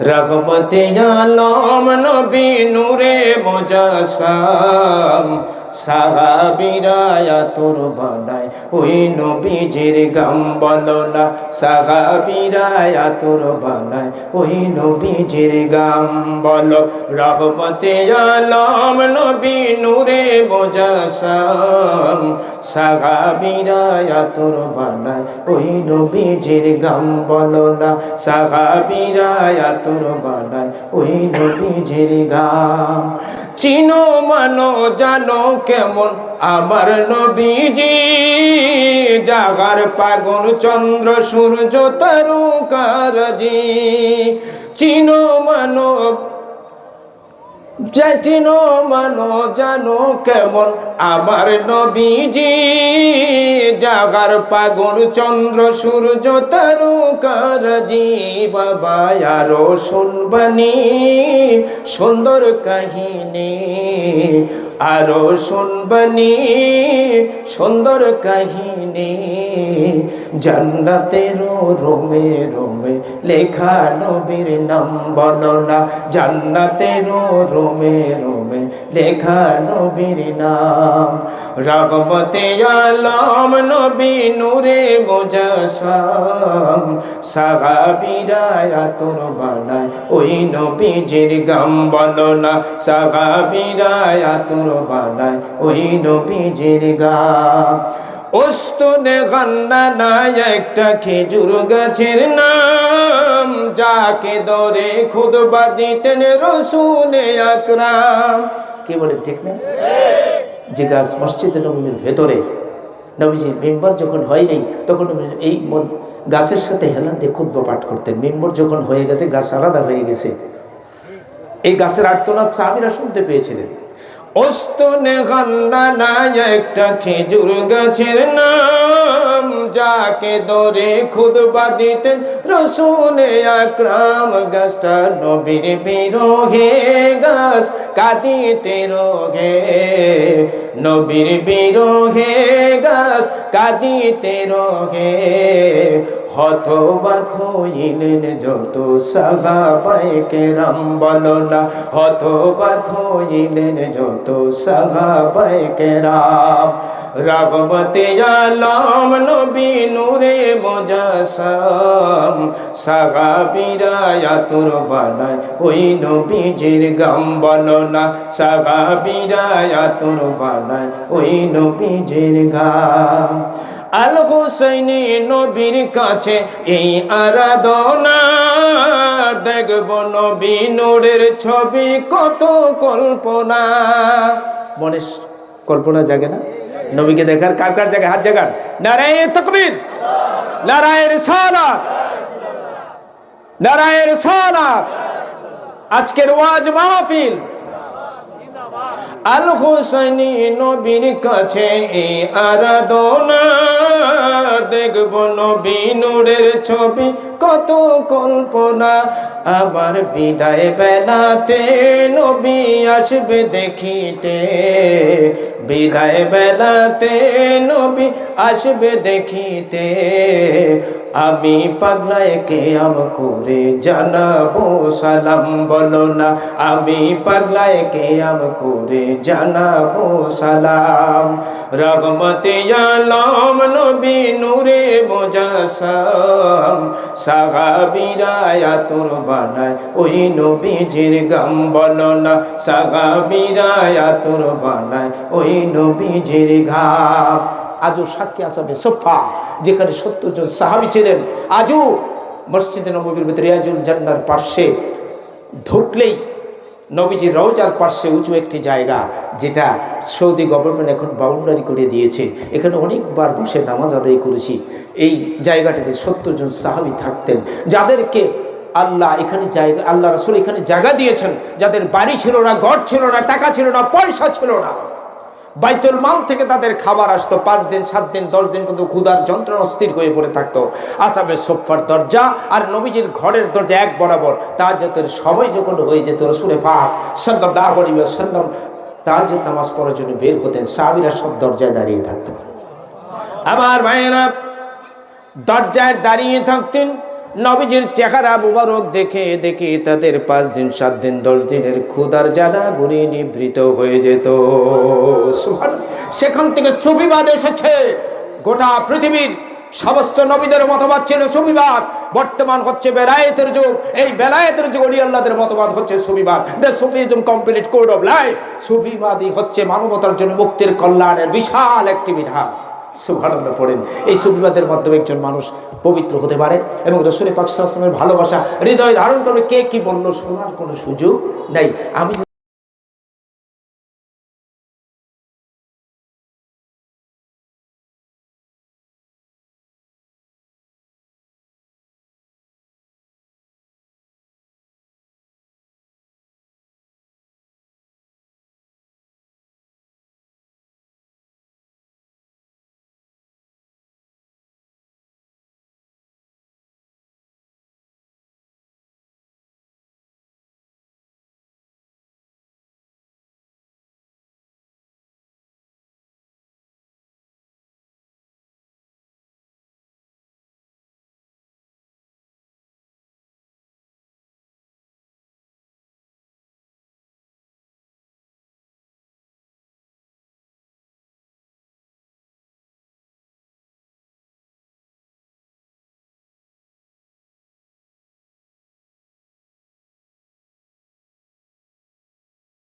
রহমতে আলম নবী নূরে মুজাসসাম সাহাবীরা আতর বানায় ওই নবীজির গাম বলো না সাহাবীরা আতর বানায় ওই নবীজির গাম বলো রহমতে আলম নবী নূরে মুজাসসাম সাহাবীরা আতর বানায় ওই নবীজির গাম বলো না সাহাবীরা আতর বানায় ওই নবীজির গাম চিনো মানো জানো কেমন আমার নবীজি জাগার পাগল চন্দ্র সূর্য তারকারাজি চিনো মানো চিনো মানো জানো কেমন আমার নবীজি জাগার পাগল চন্দ্র সূর্য তারকারাজি বাবা আরো শুনবানি সুন্দর কাহিনী আরো শুনবানি সুন্দর কাহিনী জান্নাতের রোমে রোমে লেখা নবীর নাম বলো না জান্নাতের রোমে রোমে লেখা নবীর নাম রহমতে আলম নবী নূরে মুজাসসাম সাহাবীরা আতর বানায় ওই নবীজির গাম বলো না সাহাবীরা আতর বানায় ওই নবীজির গাম ওস্তনে গান্না নাই একটা খেজুর গাছের নাম যাকে ধরে খুতবা দিতেন রাসূল আকরাম কি বলেন ঠিক না যে গাছ মসজিদে নববীর ভেতরে নবীজির মিম্বর যখন হয় নাই তখন এই গাছের সাথে হেলান দিয়ে খুতবা পাঠ করতেন মিম্বর যখন হয়ে গেছে গাছ আলাদা হয়ে গেছে এই গাছের আর্তনাদ সাহাবীরা শুনতে পেয়েছিলেন ওস্তনে গান্না নাই একটা খেজুর গাছের নাম যাকে ধরে খুতবা দিতেন রাসূল আকরাম গাছটা নবীর বিরহে গাছ কাঁদিতে রোগে নবীর বিরহে গাছ কাঁদিতে রোগে হতবাক হইলেন যত সাহাবায়ে কেরাম বলো না হতবাক হইলেন যত সাহাবায়ে কেরাম রহমতে আলম নবী নূরে মুজাসসাম সাহাবীরা আতর বানায় ওই নবীজির গাম বলো না সাহাবীরা আতর বানায় ওই নবীজির গাম আল হুসাইনি নবীর কাছে এই আরাধনা দেখব নবী নূরের ছবি কত কল্পনা মনে কল্পনা জাগে না নবীকে দেখার কার কার জায়গায় হাত জাগান নারায়ে তাকবীর নারায়ে রিসালাত নারায়ে রিসালাত আজকের ওয়াজ মাহফিল আল হুসাইনি নবীর কাছে এই আরাধনা দেখব নবী নূরের ছবি কত কল্পনা আমার বিদায় বেলাতে নবী আসবে দেখিতে বিদায় বেলাতে নবী আসবে দেখিতে আমি পাগলায় কিয়াম করে জানাবো সালাম বলো না আমি পাগলায় কিয়াম করে জানাবো সালাম রহমতে আলম নবী নূরে মুজাসসাম সাহাবীরা আতর বানায় ওই নবীজির গাম বলো না সাহাবীরা আতর বানায় ওই নবীজির গাম আজও সাক্ষী আসাবে সোফা যেখানে ৭০ জন সাহাবী ছিলেন আজও মসজিদে নববীর ভিতরে রিয়াজুল জান্নার পাশে ঢুকলেই নবীজির রওজার পাশে উঁচু একটি জায়গা যেটা সৌদি গভর্নমেন্ট এখন বাউন্ডারি করে দিয়েছে এখানে অনেকবার বসে নামাজ আদায় করেছি এই জায়গাটাতে ৭০ জন সাহাবী থাকতেন যাদেরকে আল্লাহ এখানে জায়গা আল্লাহ রাসূল এখানে জায়গা দিয়েছেন যাদের বাড়ি ছিল না ঘর ছিল না টাকা ছিল না পয়সা ছিল না বাইতুল মাল থেকে তাদের খাবার আসতো 5 দিন 7 দিন 10 দিন পর্যন্ত ক্ষুধার যন্ত্রণা স্থির হয়ে পড়ে থাকতো আসহাবে সুফফার দরজা আর নবীজির ঘরের দরজা এক বরাবর তাহাজ্জুদের সময় যখন হয়ে যেত রাসূল পাক সাল্লাল্লাহু আলাইহি ওয়াসাল্লাম তাহাজ্জুদ নামাজ পড়ার জন্য বের হতেন সাহাবীরা সব দরজায় দাঁড়িয়ে থাকতেন আমার ভাইয়েরা দরজায় দাঁড়িয়ে থাকতেন নবীজির চেহারা মুবারক দেখে দেখে তাদের 5 দিন 7 দিন 10 দিনের ক্ষুধার জ্বালা গুলি নিবৃত হয়ে যেত। সুবহানাল্লাহ। সেখান থেকে সুফিবাদ এসেছে। গোটা পৃথিবীর সমস্ত নবীদের মতবাদ ছিল সুফিবাদ, বর্তমান হচ্ছে বেলায়েতের যুগ। এই বেলায়েতের যুগ ওলি আল্লাহদের মতবাদ হচ্ছে সুফিবাদ। The Sufism complete code of life. সুফিবাদই হচ্ছে মানবতার জন্য মুক্তির কল্যাণের বিশাল একটি বিধান। সুবহানাল্লাহ পড়েন। এই সুফিবাদের মাধ্যমে একজন মানুষ পবিত্র হতে পারে এবং রাসূল পাক সাল্লাল্লাহু আলাইহি ওয়াসাল্লামের ভালোবাসা হৃদয়ে ধারণ করবে। কে কি বলল শোনার কোনো সুযোগ নাই। আমি